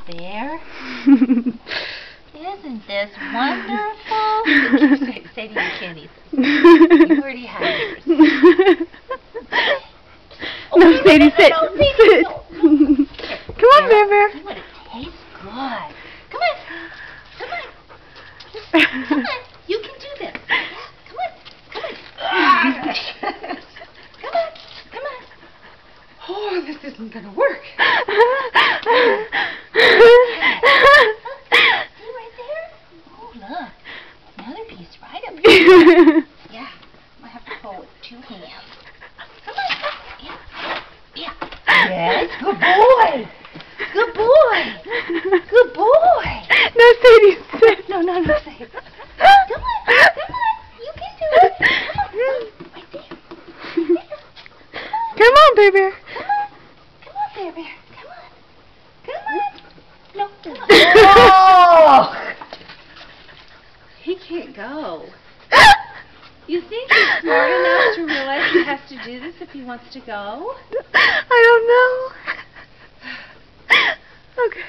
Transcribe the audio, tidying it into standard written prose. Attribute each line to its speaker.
Speaker 1: there. Isn't this wonderful? Say to your kitties. You already have yours.
Speaker 2: No, Sadie, sit. Sit.
Speaker 1: No.
Speaker 2: Come on, Bear Bear.
Speaker 1: See what it tastes good. Come on. Come on. Come on. You can do this. Come on. Come on. Come on. Come on.
Speaker 3: Oh, this isn't going to work.
Speaker 1: See right there? Oh, look. Another piece right up here. Yeah. I have to pull with 2 hands. Come on. Yeah. Yeah. Yes. Good boy. Good boy. Good boy.
Speaker 2: No, Sadie, sit.
Speaker 1: No, Sadie. Come on. Come on. You can do it. Come on. Right there.
Speaker 2: Come on, Bear Bear.
Speaker 1: Come on. Come on, Bear Bear. Come on. Come on. No, come on. Oh! He can't go. You think he's smart enough to realize he has to do this if he wants to go?
Speaker 2: I don't know. Okay.